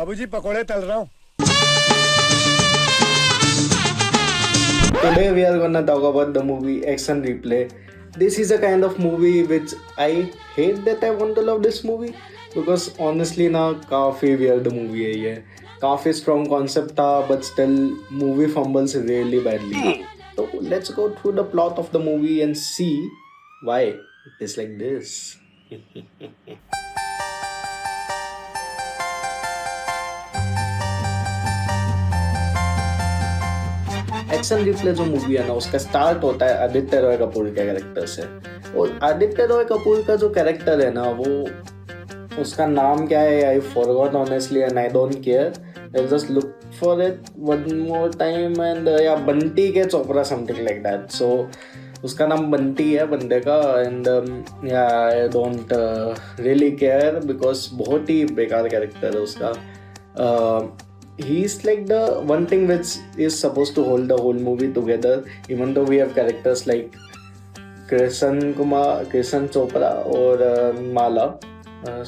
बाबूजी पकोड़े तल रहा हूँ। Today we are gonna talk about the movie Action Replay. This is a kind of movie which I hate that I want to love this movie because honestly ना काफी weird movie है ये. काफी strong concept था but still movie fumbles really badly. So let's go through the plot of the movie and see why it is like this. Action replay जो movie है ना उसका स्टार्ट होता है आदित्य रॉय कपूर के कैरेक्टर से. और आदित्य रॉय कपूर का जो कैरेक्टर है ना वो उसका नाम क्या है I forgot honestly and I don't care. I just look for it one more time and या बंटी के चोपड़ा समथिंग लाइक दैट. सो उसका नाम बंटी है बंदे का एंड या I don't really care because बहुत ही बेकार कैरेक्टर है उसका. He's like the one thing which is supposed to hold the whole movie together, even though we have characters like Krishna Chopra और माला.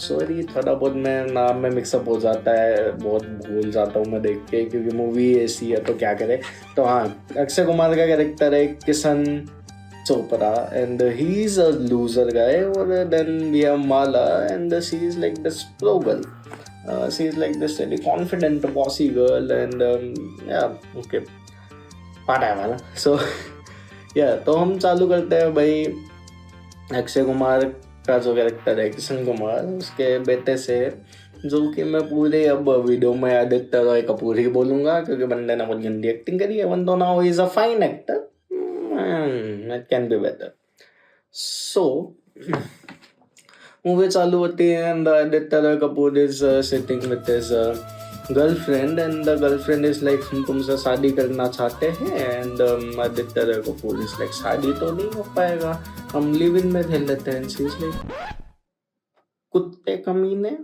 सॉरी थोड़ा बहुत मैं नाम में मिक्सअप हो जाता है, बहुत भूल जाता हूँ मैं देख के क्योंकि मूवी ऐसी है तो क्या करे. तो हाँ अक्षय कुमार का कैरेक्टर है Krishna Chopra and he is a loser guy. और then we have Mala and she is like this pro girl. She is like this really confident bossy girl and yeah okay whatever. So yeah तो हम चालू करते हैं भाई अक्षय कुमार का जो कैरेक्टर है किशन कुमार उसके बेटे से, जो कि मैं पूरे अब वीडियो में आदित्य रॉय कपूर ही बोलूँगा क्योंकि बंदे ने बहुत गंदी एक्टिंग करी है. वन दो now is a fine actor, it can be better. So movie चालू होती है and Aditya Roy Kapoor is sitting with his girlfriend and the girlfriend is like हम तुमसे शादी करना चाहते हैं and Aditya Roy Kapoor is like शादी तो नहीं हो पाएगा, हम लिव इन में रह लेते हैं. शी इज लाइक कुत्ते कमीने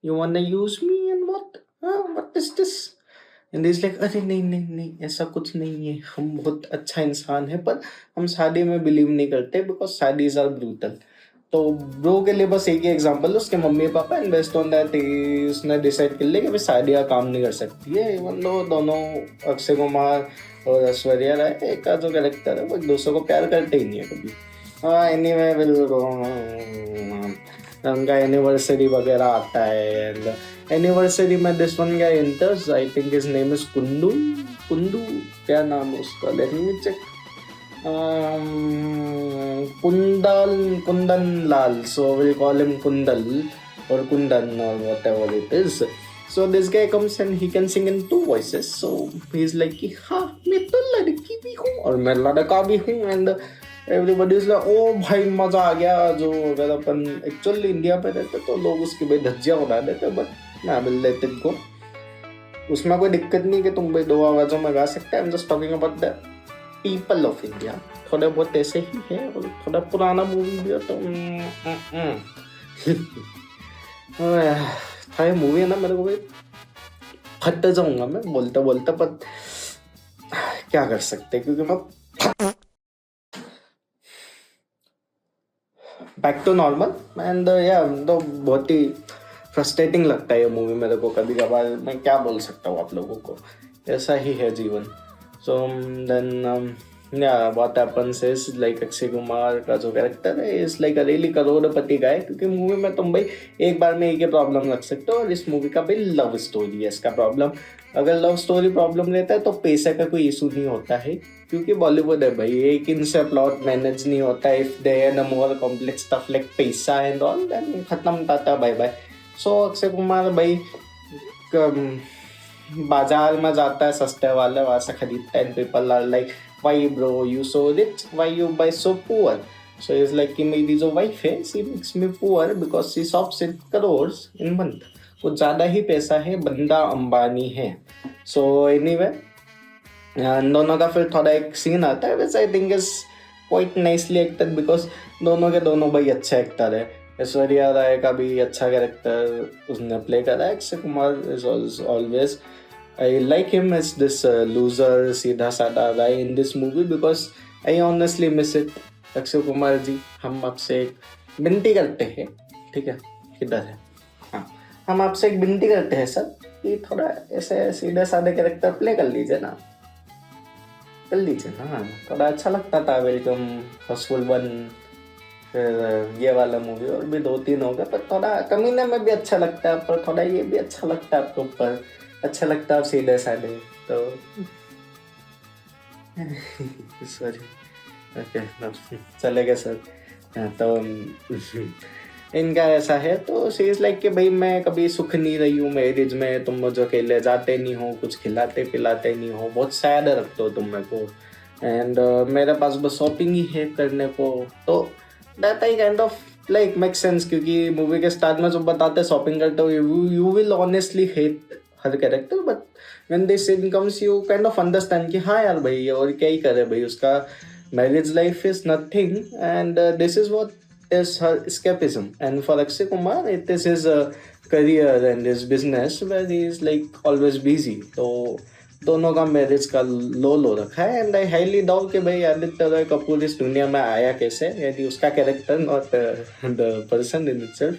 you want to use me and what is this and is like अरे नहीं नहीं नहीं ऐसा कुछ नहीं है, हम बहुत अच्छा इंसान है पर हम शादी में बिलीव नहीं करते बिकॉज शादीज आर ब्रूटल. तो ब्रो के लिए बस एक ही एग्जांपल है, उसके mummy papa invest on that उसने डिसाइड कर लिया कि भाई शादियाँ काम नहीं कर सकती है. इवन दो दोनों अक्षय कुमार और ऐश्वर्या राय का जो कैरेक्टर है वो एक दूसरे को प्यार करते ही नहीं है कभी. हाँ एनीवे विल उनका एनिवर्सरी वगैरह आता है एंड एनिवर्सरी में this one guy enters. I think his name is Kundu क्या नाम है उसका, let me check. Kundan Lal, so we'll call him Kundal or Kundan or whatever it is. So this guy comes and he can sing in two voices. So he's like कि हाँ मैं तो लड़की भी हूँ और मैं लड़का भी हूँ and everybody is like ओ भाई मजा आ गया. जो अगर अपन एक्चुअली इंडिया पे रहते तो लोग उसकी भाई धज्जियाँ उड़ा देते बट मैं विल लेट इट गो. उसमें कोई दिक्कत नहीं कि तुम भाई दो आवाज़ों में गा सकते. I am just talking about the people of India. थोड़े बहुत ऐसे ही है और थोड़ा पुराना मूवी भी हो तो था ये मूवी है ना मेरे को भाई फट जाऊंगा मैं बोलते बोलते पर क्या कर सकते क्योंकि मैं बैक टू नॉर्मल एंड या तो बहुत ही फ्रस्ट्रेटिंग लगता है ये मूवी मेरे को कभी कभार. मैं क्या बोल सकता हूँ आप लोगों को, ऐसा ही है जीवन. So then yeah what happens is like Akshay Kumar का जो कैरेक्टर है is like a really crorepati guy. क्योंकि मूवी में तुम भाई एक बार में एक ही प्रॉब्लम रख सकते हो और इस मूवी का भाई लव स्टोरी है इसका प्रॉब्लम. अगर लव स्टोरी प्रॉब्लम रहता है तो पैसे का कोई इशू नहीं होता है क्योंकि बॉलीवुड है भाई, एक इनसे प्लॉट मैनेज नहीं होता है. If they have more complex stuff like पैसा एंड ऑल देन खत्म होता बाय बाय. सो अक्षय कुमार भाई बाजार में जाता है सस्ते वाले वहाँ से खरीदता है. People are like why bro you so rich, why you buy so poor. So he's like कि मेरी जो वाइफ है she makes me poor because she shops in crores in month. कुछ ज़्यादा ही पैसा है, बंदा अंबानी है. So anyway दोनों का फिर थोड़ा एक सीन आता है which I think is quite nicely acted because दोनों के दोनों भाई अच्छे एक्टर है. ऐश्वर्या राय का भी अच्छा कैरेक्टर उसने प्ले करा है. Akshay Kumar is always I like him as this loser सीधा साधा guy in this movie because I honestly miss it. Akshay Kumar ji हम आपसे एक विनती करते हैं, ठीक है किधर है, हाँ हम आपसे एक विनती करते हैं सर कि थोड़ा ऐसे सीधे साधे कैरेक्टर प्ले कर लीजिए ना, हाँ, थोड़ा अच्छा लगता था। वेलकम, हाउसफुल 1, फिर ये वाला मूवी, और भी 2-3 हो गए, पर थोड़ा कमीने में भी अच्छा लगता है, पर थोड़ा ये भी अच्छा लगता है आपको, ऊपर अच्छा लगता है आप सीधे साधे तो सॉरी, ओके चलेगा सर। हाँ, तो इनका ऐसा है, तो शी इज लाइक कि भाई मैं कभी सुख नहीं रही हूँ मैरिज में, तुम मुझे अकेले जाते नहीं हो, कुछ खिलाते पिलाते नहीं हो, बहुत सैड रखते हो तुम मेरे को, एंड मेरे पास बस शॉपिंग ही है करने को। तो that I kind of like make sense, क्योंकि मूवी के स्टार्ट में जब बताते शॉपिंग करते हो, you will honestly hate her character, but when this scene comes you kind of understand कि हाँ यार भाई, और क्या ही करे भाई, उसका marriage life is nothing, and this is what is her escapism. And for Akshay Kumar, it is his career and his business where he is like always busy. तो दोनों का मैरिज का लो रखा है, एंड आई हाईली डाउट कि भाई आदित्य रॉय कपूर इस दुनिया में आया कैसे, यदि उसका character not the person in itself,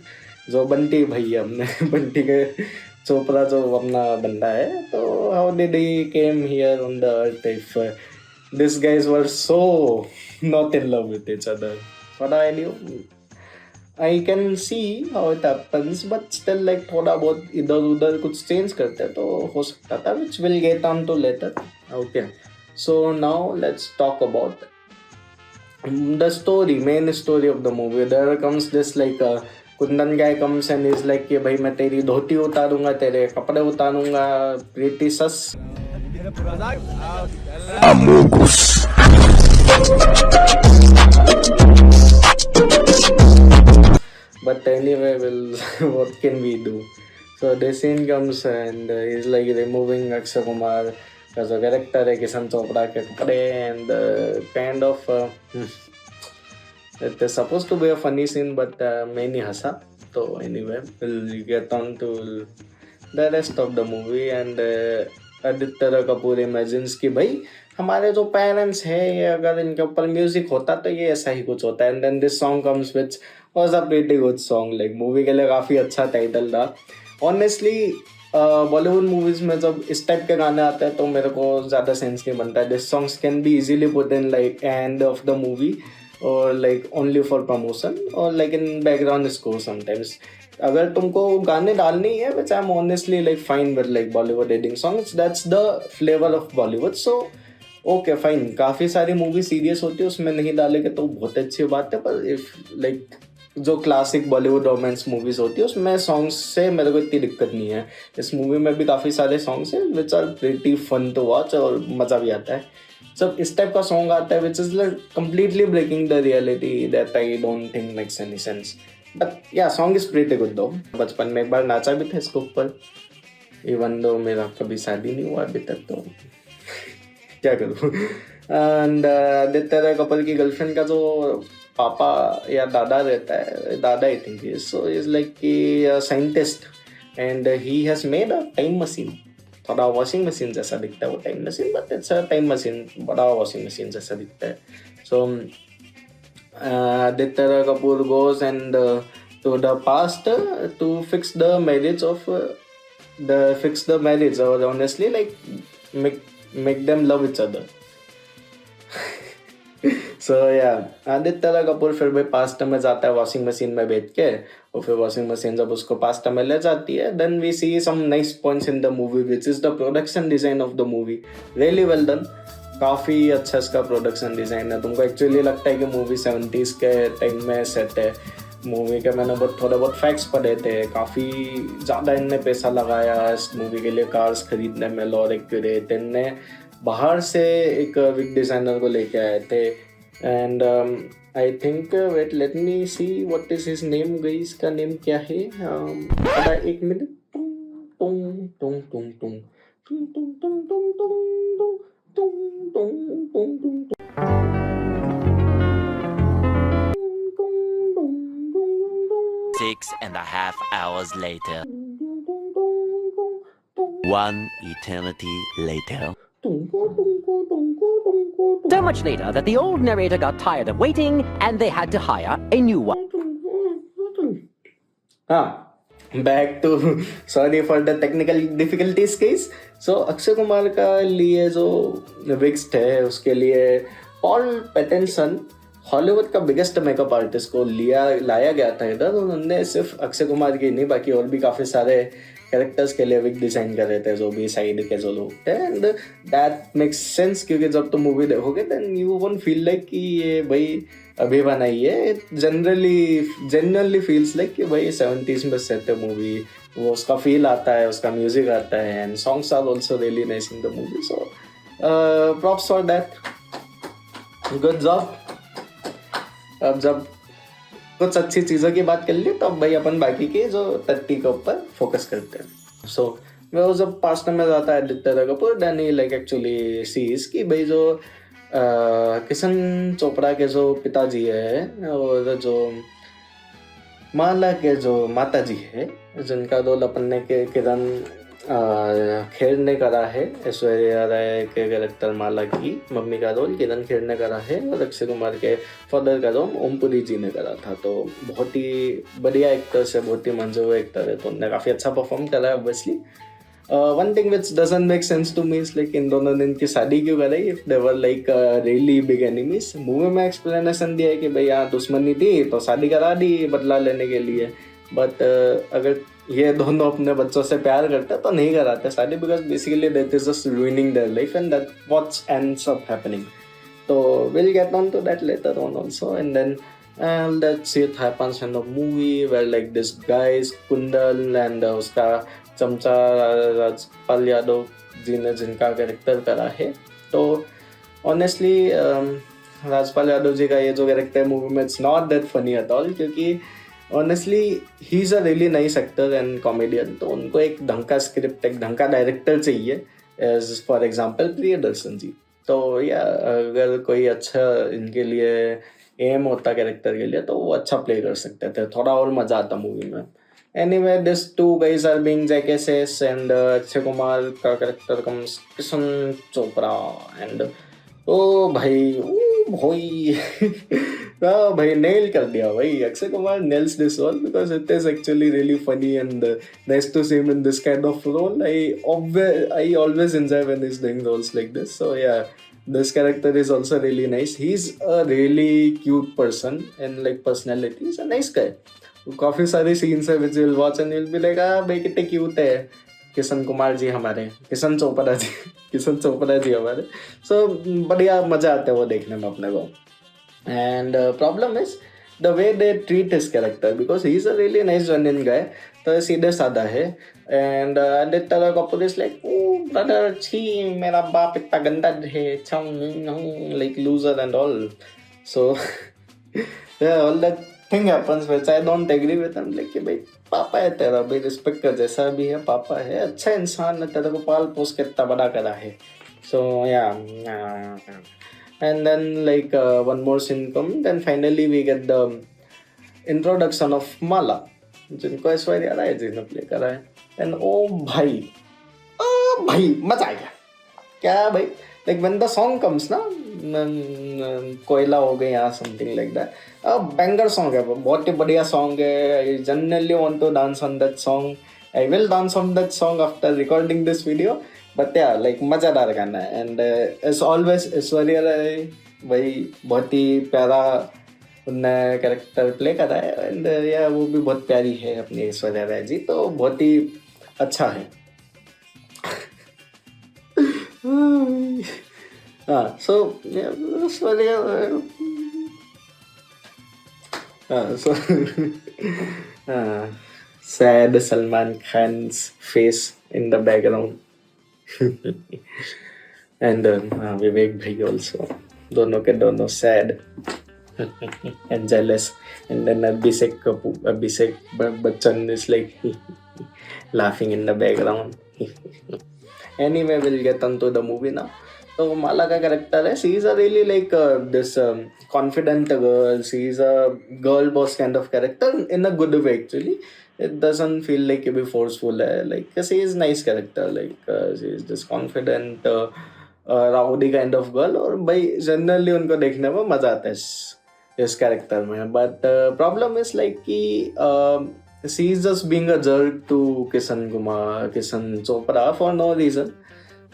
जो बंटी भैया हमने बंटी के चोपड़ा जो अपना बंदा है, तो how did he came here on the earth if this guys were so not in love with each other. What I do, I can see how it happens, but still like थोड़ा बहुत इधर उधर कुछ change करते तो हो सकता था, which we'll get on to later. Okay, so now let's talk about the story, main story of the movie. There comes this like Kundan guy comes and is like कि भाई मैं तेरी धोती उतारूंगा, तेरे कपड़े उतारूंगा, प्रीति सस but anyway, well, what can we do? So this scene comes and he's like removing Akshay Kumar as a character है किशन चोपड़ा के कपड़े, and kind of it is supposed to be a funny scene, but मैं नहीं हंसा। तो anyway, we'll get on to the rest of the movie, and Aditya Roy Kapoor imagines कि भाई हमारे जो पेरेंट्स है, ये अगर इनके ऊपर म्यूजिक होता तो ये ऐसा ही कुछ होता है, and then this song comes which was a pretty good song, like movie के लिए काफ़ी अच्छा टाइटल था। ऑनेस्टली बॉलीवुड मूवीज में जब इस टाइप के गाने आते हैं तो मेरे को ज़्यादा सेंस नहीं बनता है। This songs can be easily put in like end of the movie, और लाइक ओनली फॉर प्रमोशन, और like in background score sometimes. अगर तुमको गाने डालने ही है, which I am honestly like fine with like Bollywood adding songs, that's the flavour of Bollywood. So okay fine, काफ़ी सारी मूवी सीरियस होती है, उसमें नहीं डालेंगे तो बहुत अच्छी बात है, पर इफ लाइक जो क्लासिक बॉलीवुड रोमांस मूवीज होती है उसमें सॉन्ग्स से मेरे को इतनी दिक्कत नहीं है। इस मूवी में भी काफ़ी सारे सॉन्ग्स हैं which are pretty fun to watch, और मज़ा भी आता है जब इस टाइप का सॉन्ग आता है which is like completely breaking the reality that I don't think makes any sense, but yeah song is pretty good though. बचपन में एक बार नाचा भी था इसके ऊपर, इवन दो मेरा कभी शादी नहीं हुआ अभी तक, तो क्या करूँ। एंड आदित्य रॉय कपूर की गर्लफ्रेंड का जो पापा या दादा रहता है, दादा I think, so is like कि scientist, and he has made a time machine. थोड़ा वॉशिंग मशीन जैसा दिखता है वो time machine, but it's a time machine, बड़ा वॉशिंग मशीन जैसा दिखता है। So Aditya Roy Kapoor goes and to the past to fix the marriage of fix the marriage, और honestly like make them love each other. So yeah, Aditya Roy Kapoor फिर भी past में जाता है वॉशिंग मशीन में बैठ के, और फिर वॉशिंग मशीन जब उसको पास्ट में ले जाती है, then we see some nice points in the movie which is the production design of the movie, really well done. काफ़ी अच्छा इसका प्रोडक्शन डिजाइन है। तुमको एक्चुअली लगता है कि मूवी 70s के टाइम में सेट है। मूवी के मैंने थोड़े बहुत फैक्ट्स पढ़े थे, काफ़ी ज़्यादा इनने पैसा लगाया इस मूवी के लिए कार्स खरीदने में। लॉर एक्यूरेट इनने बाहर से एक विग डिज़ाइनर को लेके आए थे, and I think wait let me see what is his name. गई इसका नेम क्या है, एक मिनट। टुंग टुंग टुंग टुंग टुंग टुंग टुंग टुंग टुंग टुंग टुंग टुंग टुंग। 6.5 hours later. 1 eternity later. So much later that the old narrator got tired of waiting and they had to hire a new one. हाँ, back to sorry for the technical difficulties case. So Akshay Kumar का लिए जो विक्स्ट है उसके लिए Paul पेटेंसन Hollywood का बिगेस्ट मेकअप आर्टिस्ट को लाया गया था इधर. उन्होंने सिर्फ अक्षय कुमार की नहीं बाकी और भी काफ़ी सारे कैरेक्टर्स के लिए विग डिज़ाइन कर रहे थे जो भी साइड के जो लोग थे. एंड दैट मेक्स सेंस क्योंकि जब तुम मूवी देखोगे then you won't feel like कि ये भाई अभी बनाई है. जनरली फील्स लाइक कि भाई 70s में सेट है मूवी. वो उसका फील आता है, उसका म्यूजिक आता है and songs are also really nice in the movie. So props for that, good job. अब जब कुछ अच्छी चीज़ों की बात कर ली तो अब भाई अपन बाकी के जो टट्टी के ऊपर फोकस करते हैं. सो वो जब पास्ट में जाता है Aditya Kapoor then he like actually sees कि भाई जो किशन चोपड़ा के जो पिताजी है और जो माला के जो माता जी है जिनका रोल अपन ने किरण खेर ने करा है. ऐश्वर्या राय के कैरेक्टर माला की मम्मी का रोल किरण खेर ने करा है और अक्षय कुमार के फादर का रोल ओमपुरी जी ने करा था. तो बहुत ही बढ़िया एक्टर्स है, बहुत ही मंजूर एक्टर है, तो उन्होंने काफ़ी अच्छा परफॉर्म करा है obviously. One thing which doesn't make sense to me is like इन दोनों ने इनकी शादी क्यों कराई if they were like really big enemies. Movie में एक्सप्लेनेशन दिया है कि भाई यहाँ दुश्मनी थी तो शादी करा दी बदला लेने के लिए. बट अगर ये दोनों अपने बच्चों से प्यार करते तो नहीं कराते शादी because basically that is just ruining their life and that what's ends up happening. तो will get on to that later on also. And then that's it happens in the movie where like this guy is Kundal and उसका चमचा राजपाल यादव जी ने जिनका character करा है. तो honestly Rajpal Yadav ji का ये जो कैरेक्टर है मूवी में it's not that funny at all क्योंकि honestly he is a really nice actor and comedian. तो उनको एक ढंग का स्क्रिप्ट एक ढंग का डायरेक्टर चाहिए एज फॉर एग्जाम्पल प्रियदर्शन जी. तो या अगर कोई अच्छा इनके लिए एम होता कैरेक्टर के लिए तो वो अच्छा प्ले कर सकते थे, थोड़ा और मज़ा आता मूवी में. Anyway this two guys are being jackasses and Akshay Kumar का character comes Kishan Chopra and ओ भाई भाई नेल कर दिया भाई. Akshay Kumar nails this role because it is actually really funny and nice to see him in this kind of role. I always enjoy when he's doing roles like this. So yeah, this character is also really nice. He's a really cute person and like personality. He's a nice guy. काफ़ी सारे scenes है which you'll watch and you'll be like भाई कितने cute है किशन कुमार जी हमारे, किशन चोपड़ा जी हमारे. सो बढ़िया मज़ा आता है वो देखने में अपने को. And problem is the way they treat his character because he is a really nice genuine guy. तो सीधे साधा है and Aditya Kapoor is like oh brother छी मेरा बाप इतना गंदा है like loser and all. So all that thing happens which I don't agree with him like कि भाई पापा है तेरा भाई रिस्पेक्ट कर जैसा भी है पापा है अच्छा इंसान है तेरे को पाल पोस के इतना बड़ा करा है. सो या and then like one more scene come then finally we get the introduction of Mala जिनको ऐश्वर्या राय जी ने प्ले करा है. एंड ओ भाई मजा आ गया क्या भाई. like when the song comes ना कोयला हो गई यहाँ something like that banger song है, बहुत ही बढ़िया सॉन्ग है. I generally want to dance on that song. I will dance on that song after recording this video. But yeah like मज़ेदार गाना है. And as always Aishwarya Rai भाई बहुत ही प्यारा उनने कैरेक्टर प्ले करा है. एंड या वो भी बहुत प्यारी है अपनी ऐश्वर्या राय जी, तो बहुत ही अच्छा है. हाँ सो Aishwarya so sad Salman Khan's face in the background. And Vivek bhai also दोनों के दोनों sad and jealous. And then Abhishek Bachchan is like laughing in the background. Anyway, we'll get on to the movie now. तो माला का character है, she is a really like this confident girl. She is a girl boss kind of character in a good way actually. it doesn't feel like it be forceful है. like she is nice character like she is this confident rowdy kind of girl और भाई generally उनको देखने में मजा आता है इस कैरेक्टर में. बट प्रॉब्लम इज लाइक कि She's just being a jerk to Kisan Chopra for no reason,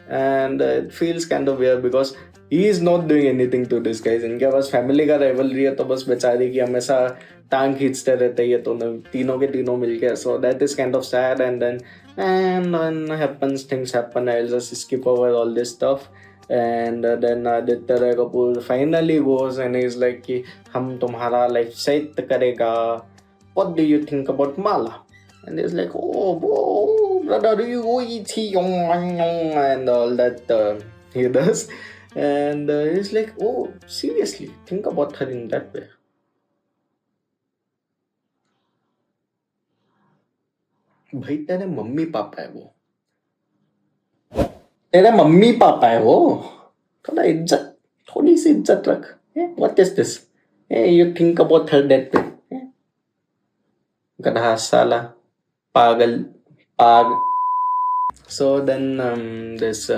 and it feels kind of weird because he is not doing anything to this guys. इनके पास family का rivalry है तो बस बेचारी की हमेशा टांग खींचते रहते हैं ये तो तीनों के तीनों मिलके. So that is kind of sad, and when happens things happen. I'll just skip over all this stuff. And then Aditya Roy Kapoor finally goes and he's like कि हम तुम्हारा life set करेगा. What do you think about Mala? And he's like, oh brother, you eat and all that he does. And he's like, oh, seriously, think about her in that way. भाई तेरे mummy papa है वो, तेरे mummy papa है वो, थोड़ा इज्जत, थोड़ी सी इज्जत रख. What is this? You think about her that way. गधा साला, पागल, पाग. So then this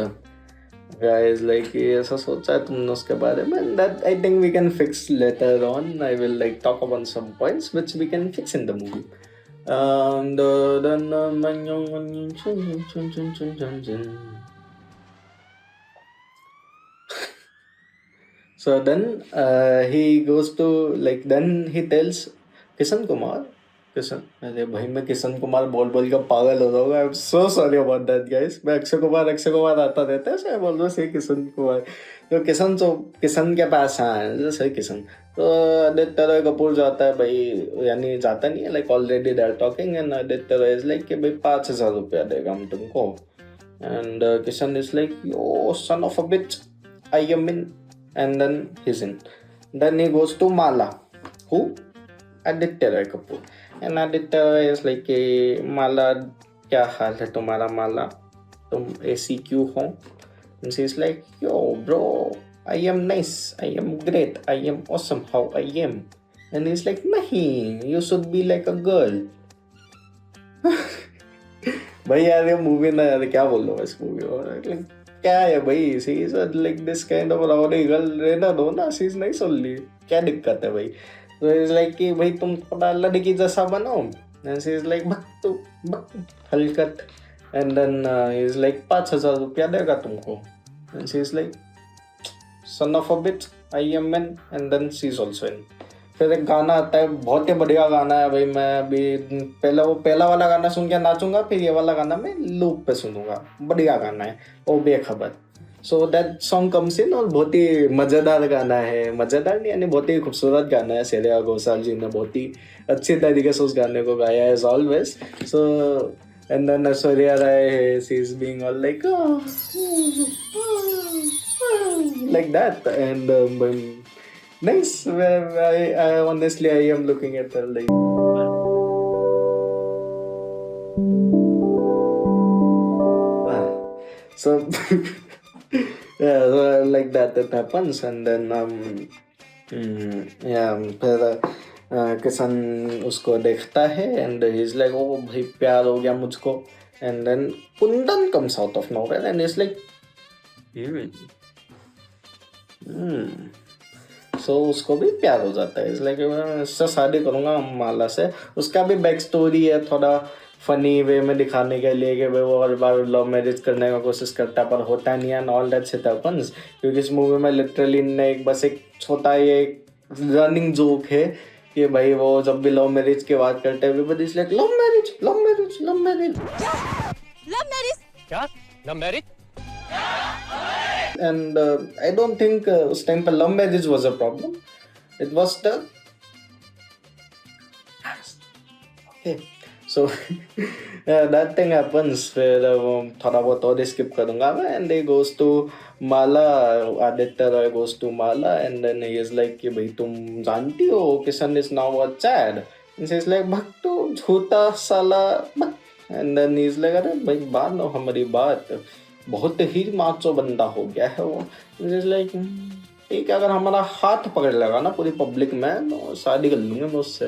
guy is like ये ऐसा सोचा है तुमने उसके बारे में. That I think we can fix later on. I will like talk about some points which we can fix in the movie. And then so then he goes to like then he tells Kishan Kumar. Kishan, अरे भाई मैं किशन कुमार बोल बोल के पागल हो जाऊंगा. I am so sorry about that guys. मैं अक्षय कुमार आता रहता है, सो बोल रहा से किशन कुमार. तो किशन के पास हाँ सही किशन. तो आदित्य रॉय कपूर जाता है भाई, यानी जाता नहीं है, like already they are talking. And Aditya Roy is like कि भाई 5,000 रुपया देगा हम तुमको. And Kishan is like yo son of a bitch, I am in. And then he is in. Then he goes to Mala. Who? Aditya Roy Kapoor. And Aditya is like Mala क्या हाल है तुम्हारा माला, तुम ऐसी क्यों हो. And she is like yo bro, I am nice, I am great, I am awesome how I am. And is like नहीं, you should be like a girl. भाई यार ये मूवी ना यार क्या बोल रहा हूँ इस मूवी में, क्या है भाई. She is like this kind of rowdy girl, रहना दो ना, शी इज नाइस ओनली, क्या दिक्कत है भाई. तो इज लाइक कि भाई तुम थोड़ा लड़की जैसा बनो. एंड शी इज लाइक भक हलकत. एंड देन इज लाइक 5,000 रुपया देगा तुमको. And she is like son of a bitch, I am man. And then she is also in. फिर एक गाना आता है, बहुत ही बढ़िया गाना है भाई. मैं अभी पहला वाला गाना सुन के नाचूंगा, फिर ये वाला गाना मैं लूप पे सुनूंगा. बढ़िया गाना है, ओ बेखबर. सो दैट सॉन्ग कम्स इन और बहुत ही मज़ेदार गाना है. मज़ेदार नहीं यानी बहुत ही खूबसूरत गाना है. श्रेया घोषाल जी ने बहुत ही अच्छी तरीके से उस गाने को गाया है as always. So and then Aishwarya Rai, she is being all like like that. And nice. I honestly I am looking at her like so yeah, so like that it happens. And then yeah, फिर किशन उसको देखता है and he's like oh भाई प्यार हो गया मुझको. And then Kundan comes out of nowhere and he's like सो उसको भी प्यार हो जाता है. इसलिए मैं इससे शादी करूँगा माला से. उसका भी बैक स्टोरी है थोड़ा फनी वे में दिखाने के लिए कि भाई वो हर बार लव मैरिज करने का कोशिश करता है पर होता नहीं है. And all that shit happens. क्योंकि इस मूवी में लिटरली ने बस एक छोटा ये रनिंग जोक है कि भाई वो जब भी लव मैरिज की बात करते हैं everybody is like love marriage love marriage love marriage love marriage क्या love marriage. And I don't think उस टाइम पर love marriage was a problem. It was the okay. So yeah, that thing happens. फिर थोड़ा बहुत और skip करूँगा मैं. And he goes to Mala. Aditya Roy goes to Mala and then he is like कि भाई तुम जानती हो Kishan is now a Chad. And she is like भक तू झूठा साला भक. And then he is like अरे भाई बात लो हमारी बात, बहुत ही माचो बंदा हो गया है वो. लाइक ठीक है, अगर हमारा हाथ पकड़ लगा ना पूरी पब्लिक में तो शादी कर लूंगा मैं उससे.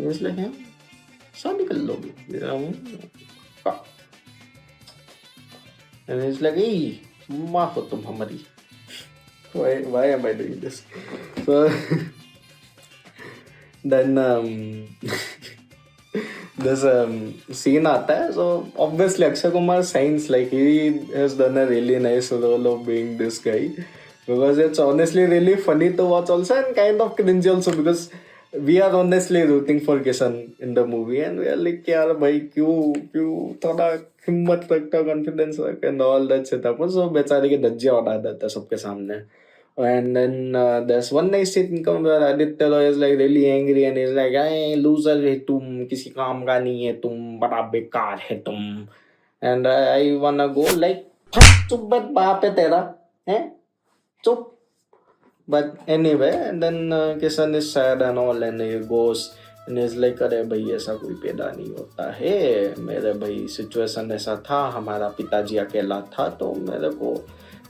इसलिए शादी कर लोगे माँ हो तुम हमारी. Why am I doing this? So then this scene आता है. So obviously Akshay Kumar shines, like he has done a really nice role of being this guy, because it's honestly really funny to watch also and kind of cringy also, because we are honestly rooting for Kishan in the movie and we are like यार भाई क्यों थोड़ा हिम्मत रखता, confidence रख and all that shit happens. So बेचारे के धज्जियां उड़ा देता है सबके सामने. And then there's one nice scene where Aditya Roy is like really angry and he's like, "Hey, loser है तुम, किसी काम का नहीं है तुम, बड़ा बेकार है तुम." And I wanna go like, चुप बट बाप है तेरा, हैं? चुप. But anyway, and then Kishan is sad and all, and he goes and he's like, अरे भाई ऐसा कोई पैदा नहीं होता है, मेरे भाई सिचुएशन ऐसा था, हमारा पिताजी अकेला था तो मेरे को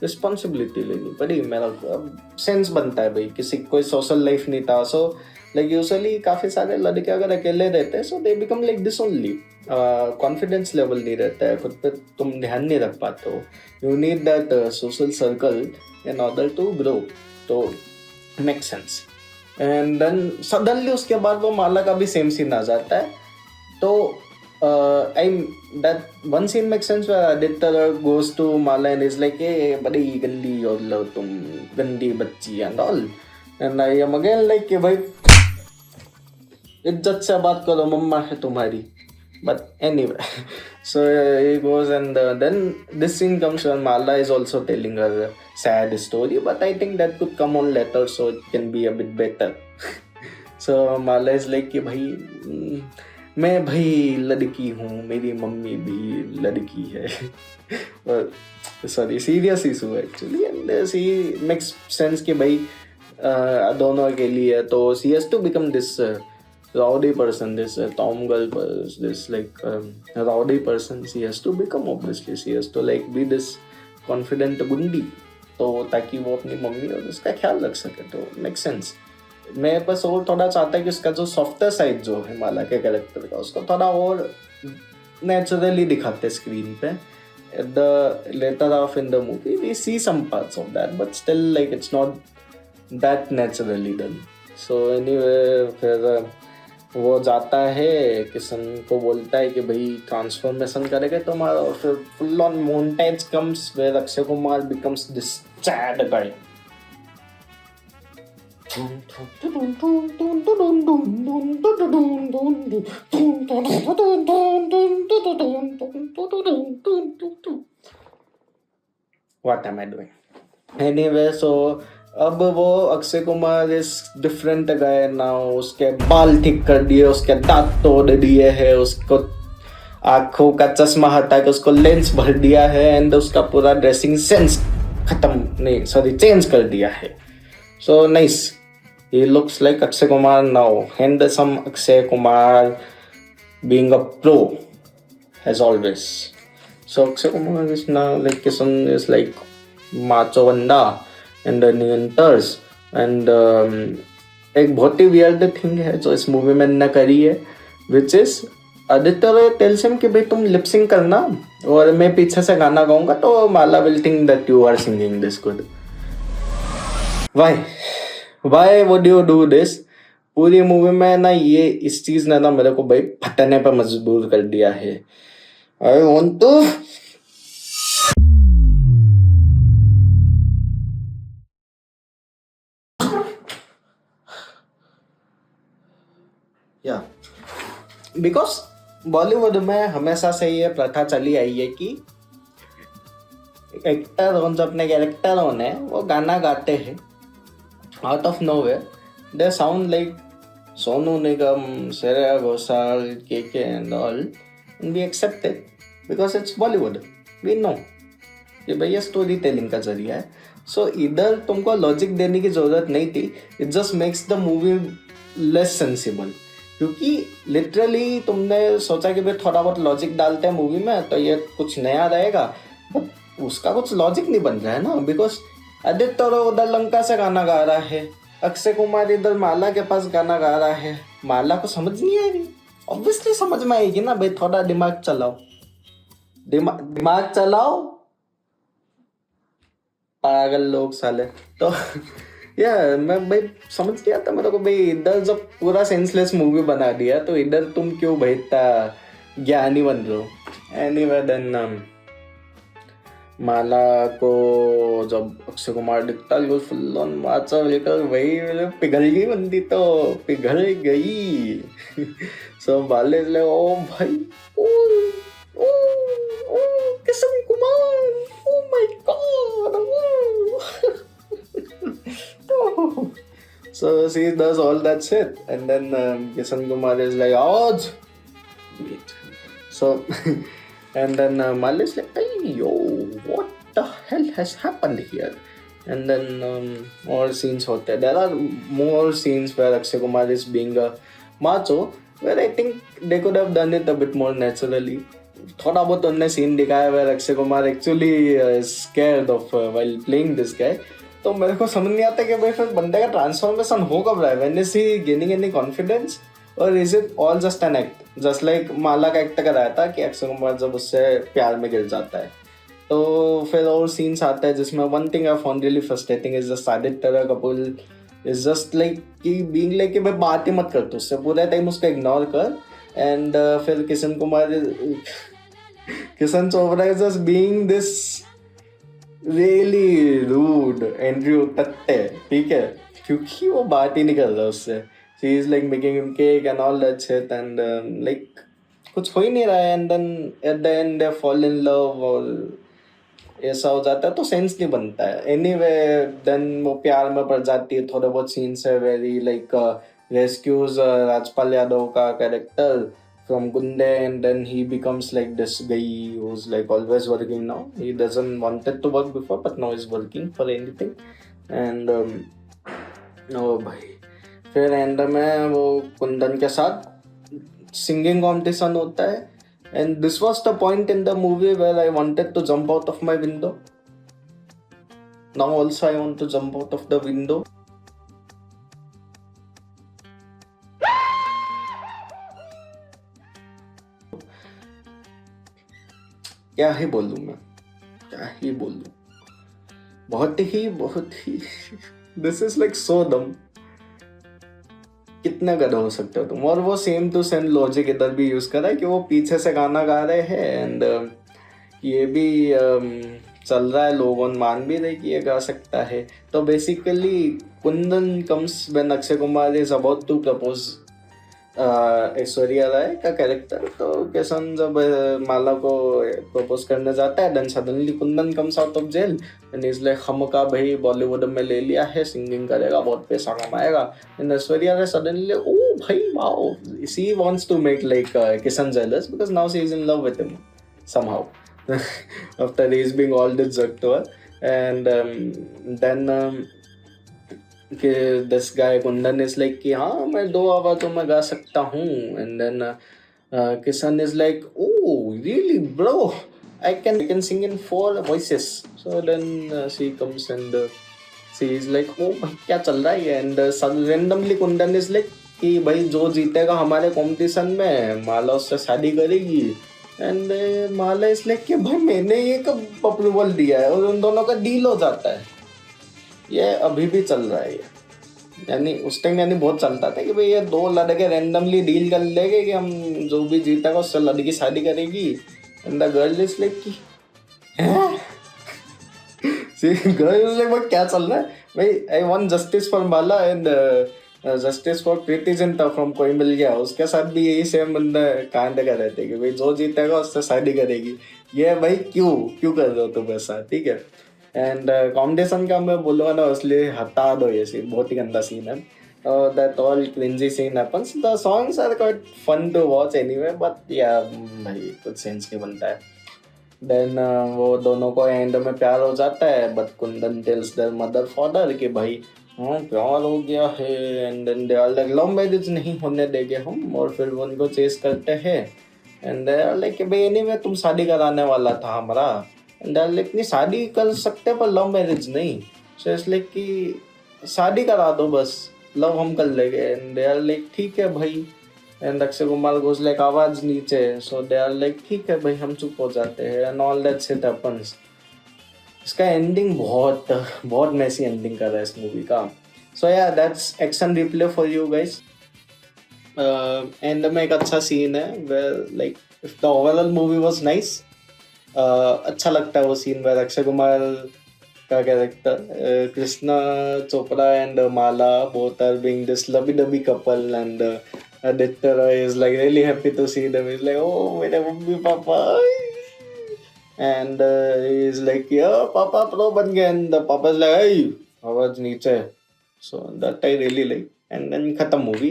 रिस्पॉन्सिबिलिटी लेनी पड़ी. मेरा सेंस बनता है भाई, किसी कोई सोशल लाइफ नहीं था. सो लाइक यूजुअली काफ़ी सारे लड़के अगर अकेले रहते हैं, so they become like this only. Confidence level नहीं रहता है, खुद पे तुम ध्यान नहीं रख पाते हो. You need that social circle in order to grow. तो make sense. And then suddenly उसके बाद वो माला का भी सेम सीन आ जाता है. तो that one scene makes sense where Aditya goes to Mala and is like, "Hey, बड़ी गंदी और लो तुम, गंदी बच्ची and all." And I am again like, कि भाई इज्जत से बात करो, मम्मा है तुम्हारी. But anyway, so he goes and then this scene comes when Mala is also telling her sad story, but I think that could come on later, so it can be a bit better. So Mala is like, कि भाई मैं भाई लड़की हूँ, मेरी mummy भी लड़की है. सॉरी, सीरियस इशू है actually. And she makes sense कि भाई दोनों के लिए तो she has to become this rowdy person, this tom girl person, this like rowdy person she has to become. Obviously she has to like be this confident गुंडी, तो ताकि वो अपनी मम्मी और उसका ख्याल रख सके. तो मेक सेंस. मैं बस और थोड़ा चाहता है कि उसका जो सॉफ्टर साइड जो है माला के कैरेक्टर का, उसको थोड़ा और नेचुरली दिखाते स्क्रीन पे. At the later half in the movie we see some parts of that, but still like it's not that naturally done. So anyway, फिर वो जाता है, किशन को बोलता है कि भाई ट्रांसफॉर्मेशन करेगा तुम्हारा, और फिर full on montage comes where Akshay Kumar becomes this sad guy. What am I doing? Anyway, so अब वो Akshay Kumar is different guy now. उसके बाल ठीक कर दिए, उसके दांत तोड़ दिए है, उसको आंखों का चश्मा हटा के उसको लेंस भर दिया है, एंड उसका पूरा ड्रेसिंग सेंस चेंज कर दिया है. So nice. He looks like Akshay Kumar now. Handsome Akshay Kumar being a pro as always. So Akshay Kumar is now like Kishan is like macho banda and then he enters and एक बहुत ही weird thing है जो इस movie में न करी है, which is Aditya Roy tells him कि भाई तुम lip sync करना और मैं पीछे से गाना गाऊंगा तो माला will think that you are singing this good. Why would you do this? पूरी मूवी में ना ये इस चीज ने ना मेरे को भाई फटने पर मजबूर कर दिया है. I want to because Bollywood में हमेशा से ये प्रथा चली आई है कि एक्टर जो अपने कैरेक्टर होने वो गाना गाते हैं out of nowhere. They sound like Sonu Nigam, Shreya Ghoshal, KK and all, and we accept it because it's Bollywood. We know कि भैया स्टोरी टेलिंग का जरिया है. सो इधर तुमको लॉजिक देने की जरूरत नहीं थी. It just makes the movie less sensible, क्योंकि लिटरली तुमने सोचा कि भाई थोड़ा बहुत लॉजिक डालते हैं मूवी में तो ये कुछ नया रहेगा, बट उसका कुछ लॉजिक नहीं बन रहा है ना. बिकॉज आदित्य रॉय उधर लंका से गाना गा रहा है, अक्षय कुमार इधर माला के पास गाना गा रहा है. माला को समझ नहीं आएगी? ऑब्वियसली समझ में आएगी ना भाई. थोड़ा दिमाग चलाओ, दिमाग चलाओ पागल लोग साले. तो या मैं भाई समझ गया था मेरे को भाई, इधर जब पूरा सेंसलेस मूवी बना दिया तो इधर तुम क्यों भाई इतना ज्ञानी बन रहे हो। एनीवे देन माला को जब अक्षय कुमार दिखता है फुल ऑन माचा लेकर भाई पिघल गई बंदी, तो पिघल गई। सो बाले ले ओ भाई, ओ ओ ओ Kishan Kumar, oh my god. So she does all that shit, and then Kishan Kumar is like, "Aaj." So, and then Mal is like, "Hey, yo, what the hell has happened here?" And then more scenes होते हैं. There are more scenes where Akshay Kumar is being a macho, where I think they could have done it a bit more naturally. थोड़ा बहुत उन्होंने scene दिखाया where Akshay Kumar actually is scared of while playing this guy. तो मेरे को समझ नहीं आता कि भाई फिर बंदे का ट्रांसफॉर्मेशन हो कब रहा है, when is he gaining any confidence, और is it all just an act, just like Mala का एक्ट कराया था कि अक्षय कुमार जब उससे प्यार में गिर जाता है। तो फिर और सीन्स आता है जिसमें one thing I found really frustrating is just Aditya Kapoor is just like कि बीइंग लाइक कि भाई बात ही मत कर तू उससे, पूरा टाइम उसको इग्नोर कर। एंड फिर Kishan Chopra is just being this really rude एंड्रयू तत्ते, ठीक है, क्योंकि वो बात ही नहीं कर रहा उससे। She is like making him cake and all that shit, and like कुछ हो ही नहीं रहा है, and then at the end they fall in love, और ऐसा हो जाता है तो सेंस नहीं बनता है। एनीवे देन वो प्यार में पड़ जाती है, थोड़े बहुत सीन्स है very like rescues Rajpal Yadav का character from Gunde, and then he becomes like this guy who's like always working now. He doesn't wanted to work before, but now he's working for anything. And oh भाई, फिर and में वो कुंदन के साथ singing competition होता है, and this was the point in the movie where I wanted to jump out of my window. Now also I want to jump out of the window. क्या ही बोलूँ मैं, क्या ही बोलूँ, बहुत ही दिस इज लाइक सो डम। कितना गधा हो सकते हो तुम। और वो सेम टू सेम लॉजिक इधर भी यूज करा है कि वो पीछे से गाना गा रहे हैं, एंड ये भी चल रहा है, लोग मान भी रहे कि ये गा सकता है। तो basically Kundan comes when Akshay Kumar is about to propose Aishwarya Rai का कैरेक्टर, तो किशन जब माला को प्रपोज करने जाता है, then suddenly Kundan comes out of jail and is like हम का भाई बॉलीवुड में ले लिया है, सिंगिंग करेगा, बहुत पैसा कमाएगा। एंड ऐश्वर्या राय सडनली ओ भाई wow, she wants to make like Kishan jealous because now she is in love with him somehow after he is being all this jerk to her. And then कि this guy Kundan is like कि हाँ मैं 2 आवाज़ों में गा सकता हूँ, and then Kishan is like oh really bro I can sing in 4 voices. So then she comes and she is like oh भाई क्या चल रहा है, and randomly Kundan is like कि भाई जो जीतेगा हमारे कॉम्पिटिशन में माला उससे शादी करेगी। एंड माला इज लाइक कि भाई मैंने ये कब अप्रूवल दिया है, और उन दोनों का डील हो जाता है। ये अभी भी चल रहा है, यानी उस टाइम यानी बहुत चलता था कि भाई ये 2 लड़के रैंडमली डील कर लेंगे कि हम जो भी जीतेगा उससे लड़की शादी करेगी। And the girl is like कि गर्ल इज लाइक क्या चल रहा है भाई, I want justice for Mala and justice for Preity Zinta from कोई मिल गया। उसके साथ भी यही सेम बंदा कांड कर रहे थे कि भाई जो जीतेगा उससे शादी करेगी। ये भाई क्यों कर रहे हो तुम ऐसा, ठीक है। एंड कॉम्पिटिशन का मैं बोलूँगा ना इसलिए हटा दो ये सीन, बहुत ही गंदा सीन है। That all cringy scene happens, the songs are quite fun to watch anyway, but yeah भाई कुछ सेंस नहीं बनता है। देन वो दोनों को एंड में प्यार हो जाता है, but Kundan tells their mother father कि भाई हाँ प्यार हो गया है, and then they are like love marriage नहीं होने देंगे हम, और फिर वो उनको चेस करते हैं। एंड दे आर लाइक भाई एनीवे तुम शादी कराने वाला था हमारा, एंड दे आर लाइक नहीं शादी कर सकते पर लव मैरिज नहीं। सो इट्स लाइक कि शादी करा दो बस, लव हम कर लेंगे। एंड दे आर लाइक ठीक है भाई, and Akshay Kumar goes like आवाज नीचे, सो दे आर लाइक ठीक है भाई हम चुप हो जाते हैं, and all that shit happens. इसका एंडिंग बहुत बहुत मैसी एंडिंग कर रहा है इस मूवी का. So yeah that's action replay for you guys. End में एक अच्छा सीन है where like if the overall movie was nice. अच्छा लगता है वो सीन वेयर अक्षय कुमार का character Krishna Chopra and Mala both are being this lovey dovey couple and Aditya Roy is like really happy to see them. He's like, oh, मेरे mummy papa. And he's like, yeah, पापा pro बन गए. And the papa's like, hey, आवाज नीचे. So that I really like. And then खत्म movie.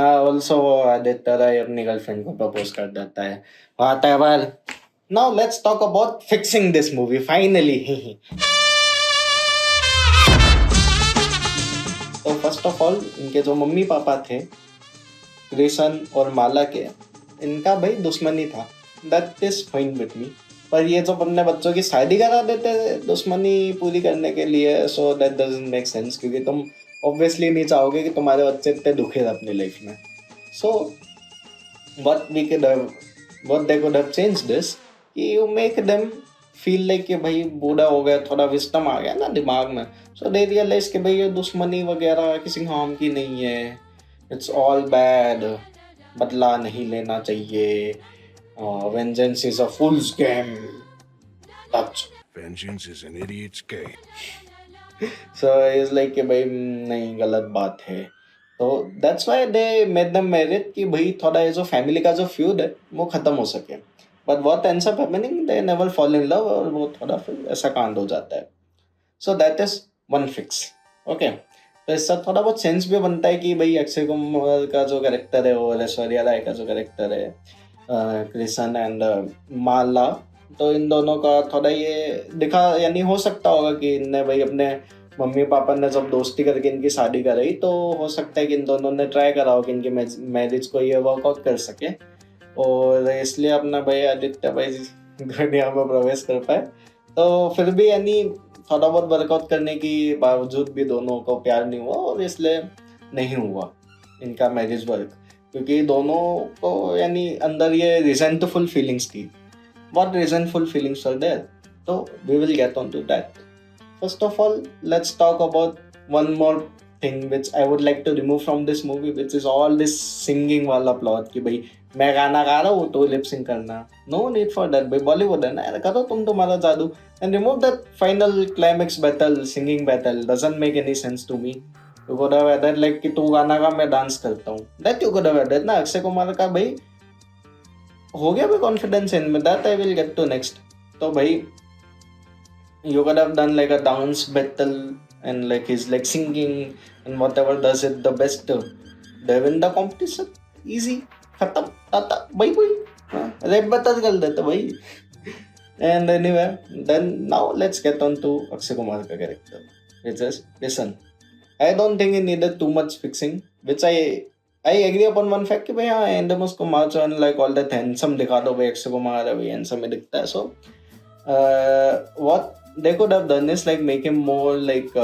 Also Aditya Roy अपनी girlfriend को propose कर देता है. Whatever. Now let's talk about fixing this movie. Finally. तो फर्स्ट ऑफ ऑल इनके जो मम्मी पापा थे कृष्ण और माला के, इनका भाई दुश्मनी था. That is fine with me. पर ये जो अपने बच्चों की शादी करा देते दुश्मनी पूरी करने के लिए, so that doesn't make sense. क्योंकि तुम ऑब्वियसली नहीं चाहोगे कि तुम्हारे बच्चे इतने दुखी रहे अपनी लाइफ में. So what they could have changed this कि you make them feel like कि भाई बूढ़ा हो गया, थोड़ा विस्डम आ गया ना दिमाग में. सो दे रियलाइज कि भाई ये दुश्मनी वगैरह किसी हार्म की नहीं है. It's all bad. बदला नहीं लेना चाहिए. Vengeance is a fools game. Vengeance is an idiot's game. So is like कि भाई नहीं, गलत बात है. तो that's why they made them married कि भाई थोड़ा ये जो फैमिली का जो फ्यूड है वो खत्म हो सके. But what ends up happening, they never fall in love और वो थोड़ा फिर ऐसा कांड हो जाता है. So that is one fix. Okay, तो इससे थोड़ा बहुत सेंस भी बनता है कि भाई अक्षय कुमार का जो कैरेक्टर है और ऐश्वर्या राय का जो कैरेक्टर है कृष्ण एंड माला, तो इन दोनों का थोड़ा ये दिखा, यानी हो सकता होगा कि इनने भाई अपने मम्मी पापा ने जब दोस्ती करके इनकी शादी कराई तो हो सकता है कि इन दोनों ने ट्राई करा हो कि इनकी मैरिज को ये वर्कआउट कर सके और इसलिए अपना भाई आदित्य भाई दुनिया में प्रवेश कर पाए. तो फिर भी यानी थोड़ा बहुत वर्कआउट करने के बावजूद भी दोनों को प्यार नहीं हुआ और इसलिए नहीं हुआ इनका मैरिज वर्क. क्योंकि दोनों को यानी अंदर ये रिजेंटफुल फीलिंग्स थी. What resentful feelings are there? तो we will get on to that. First of all let's talk about one more thing which I would like to remove from this movie, which is all this singing वाला plot कि भाई मैं गाना गा रहा हूँ तो लिप सिंग करना. No need for that. भाई बॉलीवुड है ना, करो तुम तुम्हारा जादू. And remove that final climax battle, singing battle. Doesn't make any sense to me. You could have added like कि तू गाना गा मैं डांस करता हूँ. That you could have added ना. अक्षय कुमार का भाई हो गया भाई confidence in में. That I will get to next. तो भाई you could have done like a dance battle and like he's like singing and whatever does it the best. They win the competition. Easy. खत्म. Tata. Bye bye. Rap battle कर देते भाई. And anyway, then now let's get on to Akshay Kumar ka character, which is Kishan. I don't think he needed too much fixing, which I agree upon one fact कि भाई हाँ end में उसको मार्च on like all that handsome दिखा दो भाई अक्षय कुमार अभी handsome ही दिखता है. So what they could have done is like make him more like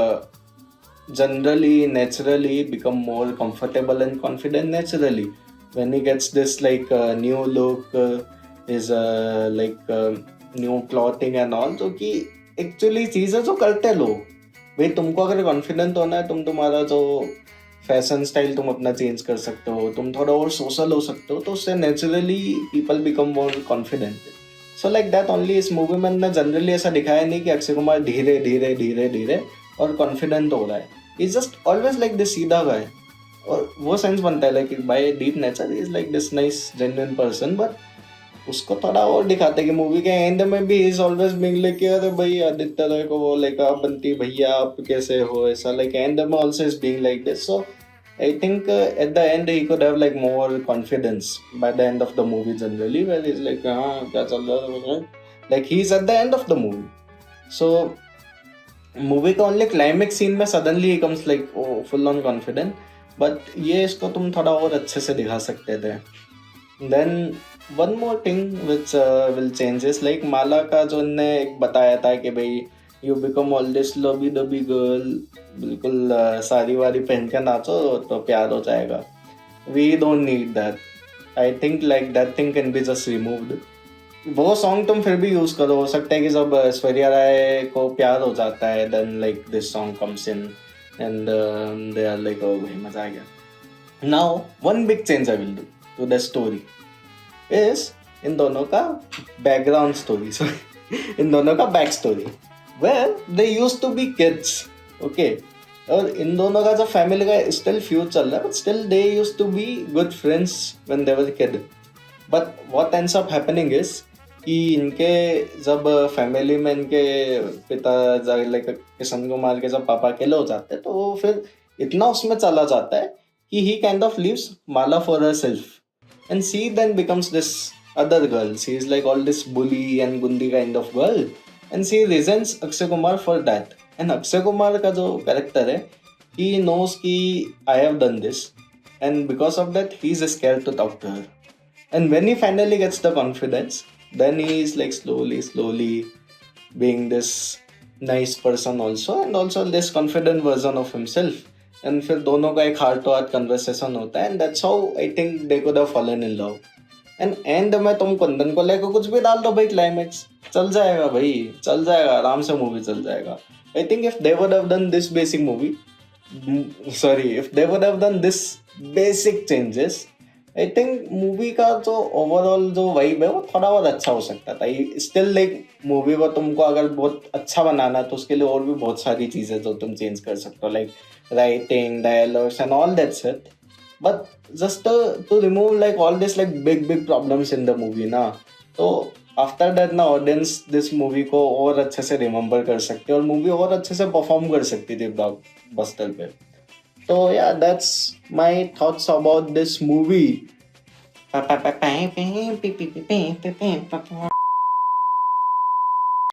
generally naturally become more comfortable and confident naturally when he gets this like new look is like new clothing and all, जो कि actually चीज़ें जो करते लोग. भाई तुमको अगर confident होना है, तुम तुम्हारा जो फैशन स्टाइल तुम अपना चेंज कर सकते हो, तुम थोड़ा और सोशल हो सकते हो, तो उससे naturally people become more confident. So like that only इस मूवी में ने जनरली ऐसा दिखाया नहीं कि अक्षय कुमार धीरे धीरे धीरे धीरे और कॉन्फिडेंट हो रहा है. Is just always like this सीधा गाय. और वो सेंस बनता है like by deep nature is like this nice genuine person. But उसको थोड़ा और दिखाते कि मूवी के एंड में भी इज ऑलवेज बीइंग लाइक अरे भाई आदित्य रॉय को वो लाइक आप बनती भैया आप कैसे हो, ऐसा लाइक एंड में also is being like this. So I think at the end he could have like more confidence by the end of the movie generally where is like हाँ क्या चल रहा है, like he is at the end of the movie. So movie का only climax scene में suddenly he comes like full on confident. But ये इसको तुम थोड़ा और अच्छे से दिखा सकते थे. Then one more thing which will changes like Mala का जो ने एक बताया था कि भाई you become all this lovey dovey girl, बिल्कुल साड़ी वाड़ी पहन के नाचो तो प्यार हो जाएगा. We don't need that. I think like that thing can be just removed. वो सॉन्ग तुम फिर भी यूज करो, हो सकता है कि जब ऐश्वर्या राय को प्यार हो जाता है then like this song comes in and they are like oh भाई मजा आ गया. Now one big change I will do to the story is इन दोनों का बैकग्राउंड स्टोरी, सॉरी इन दोनों का back story where they use to be kids. Okay, और इन दोनों का जो फैमिली का स्टिल फ्यूज चल रहा है but still they use to be good friends when they were kid. But what ends up happening is कि इनके जब फैमिली में इनके पिता लाइक किशन कुमार के जब पापा अकेले हो जाते हैं तो वो फिर इतना उसमें चला जाता है कि he kind of leaves Mala for herself and she then becomes this other girl. She is like all this bully and गुंदी kind of girl and she resents Akshay Kumar for that. And Akshay Kumar का जो कैरेक्टर है ही नोज कि I have done this and because of that he is scared to talk to her. And when he finally gets the confidence, then he is like slowly being this nice person also and also this confident version of himself. And फिर दोनों का एक heart to heart conversation होता है and that's how I think they could have fallen in love. And end में तुम कुंदन को लेकर कुछ भी डाल दो भाई, climax चल जाएगा भाई, चल जाएगा आराम से, मूवी चल जाएगा. I think if they would have done this basic movie, if they would have done this basic changes, I think movie का जो ओवरऑल जो वाइब है वो थोड़ा बहुत अच्छा हो सकता था. स्टिल लाइक मूवी को तुमको अगर बहुत अच्छा बनाना है तो उसके लिए और भी बहुत सारी चीज़ें जो तुम चेंज कर सकते हो, like writing, dialogues and all that shit. But just to remove like all this like big problems in the movie ना, तो आफ्टर दैट ना ऑडियंस दिस मूवी को और अच्छे से रिमेंबर कर सकती है और मूवी और अच्छे से परफॉर्म कर सकती थी ब्लॉकबस्टर पे. So yeah, that's my thoughts about this movie.